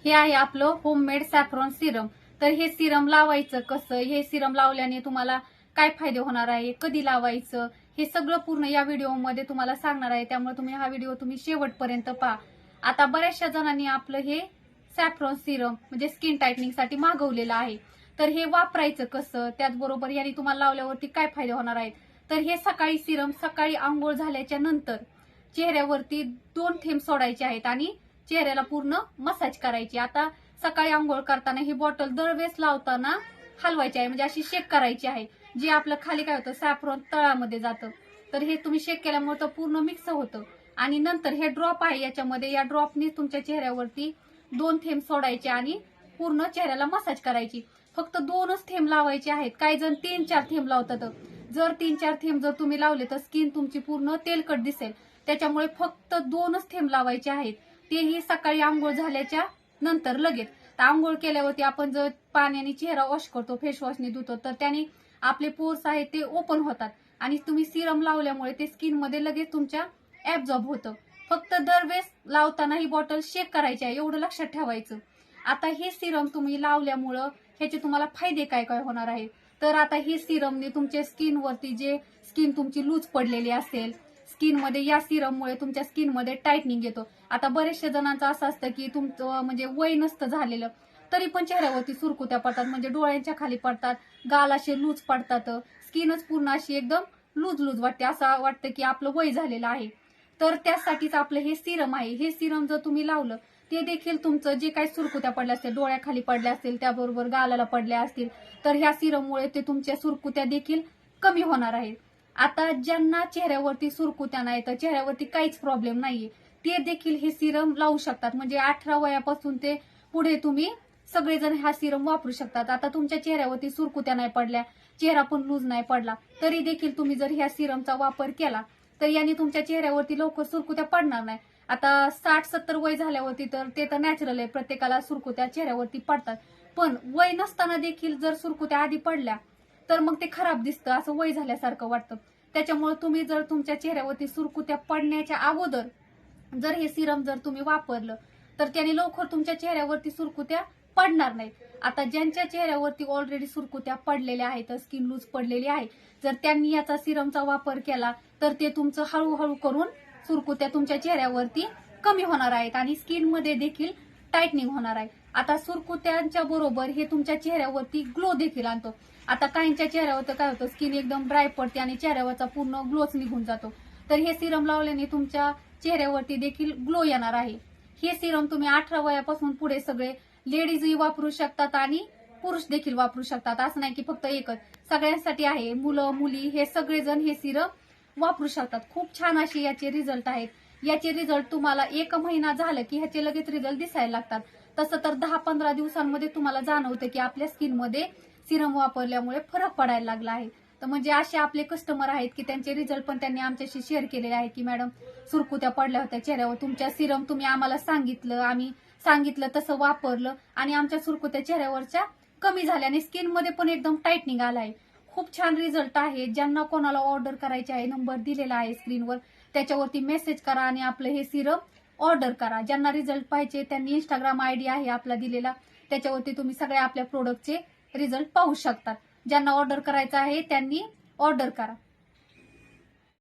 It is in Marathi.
हे आहे आपलं होममेड सॅफ्रॉन सिरम। तर हे सिरम लावायचं कसं, हे सिरम लावल्याने तुम्हाला काय फायदे होणार आहे, कधी लावायचं, हे सगळं पूर्ण या व्हिडिओमध्ये तुम्हाला सांगणार आहे। त्यामुळे तुम्ही हा व्हिडिओ शेवटपर्यंत पहा। आता बऱ्याचशा जणांनी आपलं हे सॅफ्रॉन सिरम म्हणजे स्किन टायटनिंगसाठी मागवलेलं आहे। तर हे वापरायचं कसं, त्याचबरोबर याने तुम्हाला लावल्यावरती काय फायदे होणार आहेत। तर हे सकाळी सिरम सकाळी आंघोळ झाल्याच्या नंतर चेहऱ्यावरती 2 थेंब सोडायचे आहेत आणि चेहऱ्याला पूर्ण मसाज करायची। आता सकाळी आंघोळ करताना ही बॉटल दरवेळेस लावताना हलवायची आहे, म्हणजे अशी शेक करायची आहे। जे आपलं खाली काय होतं, सॅफ्रॉन तळामध्ये जातं, तर हे तुम्ही शेक केल्यामुळे तर पूर्ण मिक्स होतं। आणि नंतर हे ड्रॉप आहे याच्यामध्ये, या ड्रॉपने तुमच्या चेहऱ्यावरती 2 थेंब सोडायचे आणि पूर्ण चेहऱ्याला मसाज करायची। फक्त 2च थेंब लावायचे आहेत, काही जण 3-4 थेंब लावतात। जर 3-4 थेंब जर तुम्ही लावले तर स्किन तुमची पूर्ण तेलकट दिसेल। त्याच्यामुळे फक्त 2च थेंब लावायचे आहेत, तेही सकाळी आंघोळ झाल्याच्या नंतर लगेच। आंघोळ केल्यावरती आपण जर पाण्याने चेहरा वॉश करतो, फेस वॉशने धुतो, तर त्याने आपले पोर्स आहेत ते ओपन होतात आणि तुम्ही सिरम लावल्यामुळे ते स्किन मध्ये लगेच तुमच्या ऍब्झॉर्ब होतं। फक्त दरवेळेस लावताना ही बॉटल शेक करायची आहे, एवढं लक्षात ठेवायचं। आता हे सिरम तुम्ही लावल्यामुळं ह्याचे तुम्हाला फायदे काय काय होणार आहे। तर आता हे सिरमने तुमच्या स्किनवरती जे स्किन तुमची लूज पडलेली असेल, स्किनमध्ये या सिरममुळे तुमच्या स्किनमध्ये टायटनिंग येतो। आता बरेचशा जणांचं असं असतं की तुमचं म्हणजे वय नसतं झालेलं, तरी पण चेहऱ्यावरती सुरकुत्या पडतात, म्हणजे डोळ्यांच्या खाली पडतात, गाल असे लूज पडतात, स्किनच पूर्ण अशी एकदम लूज लूज वाटते, असं वाटतं की आपलं वय झालेलं आहे। तर त्यासाठीच आपलं हे सिरम आहे। हे सिरम जर तुम्ही लावलं, ते देखील तुमचं जे काही सुरकुत्या पडल्या असतील, डोळ्याखाली पडल्या असतील, त्याबरोबर गालाला पडल्या असतील, तर ह्या सिरममुळे ते तुमच्या सुरकुत्या देखील कमी होणार आहेत। आता ज्यांना चेहऱ्यावरती सुरकुत्या नाही, तर चेहऱ्यावरती काहीच प्रॉब्लेम नाहीये, ते देखील हे सिरम लावू शकतात। म्हणजे 18 वयापासून ते पुढे तुम्ही सगळेजण हा सिरम वापरू शकतात। आता तुमच्या चेहऱ्यावरती सुरकुत्या नाही पडल्या, चेहरा पण लूज नाही पडला, तरी देखील तुम्ही जर ह्या सिरमचा वापर केला तर याने तुमच्या चेहऱ्यावरती लवकर सुरकुत्या पडणार नाही। आता 60-70 वय झाल्यावरती तर ते तर नॅचरल आहे, प्रत्येकाला सुरकुत्या चेहऱ्यावरती पडतात, पण वय नसताना देखील जर सुरकुत्या आधी पडल्या तर मग ते खराब दिसतं, असं वय झाल्यासारखं वाटतं। त्याच्यामुळे तुम्ही जर तुमच्या चेहऱ्यावरती सुरकुत्या पडण्याच्या अगोदर जर हे सिरम जर तुम्ही वापरलं तर त्याने लवकर तुमच्या चेहऱ्यावरती सुरकुत्या पडणार नाहीत। आता ज्यांच्या चेहऱ्यावरती ऑलरेडी सुरकुत्या पडलेल्या आहेत, स्किन लूज पडलेली आहे, जर त्यांनी याचा सिरमचा वापर केला तर ते तुमचं हळूहळू करून सुरकुत्या तुमच्या चेहऱ्यावरती कमी होणार आहेत आणि स्किनमध्ये देखील टायटनिंग होणार आहे। आता सुरकुत्यांच्या बरोबर हे तुमच्या चेहऱ्यावरती ग्लो देखील आणतो। आता काहींच्या चेहऱ्यावर काय होतं, स्किन एकदम ड्राय पडते आणि चेहऱ्यावरचा पूर्ण ग्लोच निघून जातो, तर हे सिरम लावल्याने तुमच्या चेहऱ्यावरती देखील ग्लो येणार आहे। हे सिरम तुम्ही 18 वयापासून पुढे सगळे लेडीजही वापरू शकतात आणि पुरुष देखील वापरू शकतात, असं नाही की फक्त एकच, सगळ्यांसाठी आहे। मुलं मुली हे सगळेजण हे सिरम वापरू शकतात। खूप छान असे याचे रिझल्ट आहेत। याचे रिझल्ट तुम्हाला 1 महिना झालं की ह्याचे लगेच रिझल्ट दिसायला लागतात। तसं तर 10-15 दिवसांमध्ये तुम्हाला जाणवतं की आपल्या स्किनमध्ये सिरम वापरल्यामुळे फरक पडायला लागला आहे। तर म्हणजे असे आपले कस्टमर आहेत की त्यांचे रिझल्ट पण त्यांनी आमच्याशी शेअर केलेले आहे की मॅडम सुरकुत्या पडल्या होत्या चेहऱ्यावर, तुमच्या सिरम तुम्ही आम्हाला सांगितलं, आम्ही सांगितलं तसं वापरलं आणि आमच्या सुरकुत्या चेहऱ्यावरच्या कमी झाल्या आणि स्किनमध्ये पण एकदम टायटनिंग आलाय। खूप छान रिझल्ट आहे। ज्यांना कोणाला ऑर्डर करायचे आहे, नंबर दिलेला आहे स्क्रीनवर, त्याच्यावरती मेसेज करा आणि आपलं हे सिरम ऑर्डर करा। ज्यांना रिझल्ट पाहिजे त्यांनी इंस्टाग्राम आयडी आहे आपला दिलेला, त्याच्यावरती तुम्ही सगळ्या आपल्या प्रोडक्टचे रिझल्ट पाहू शकतात। ज्यांना ऑर्डर करायचं आहे त्यांनी ऑर्डर करा।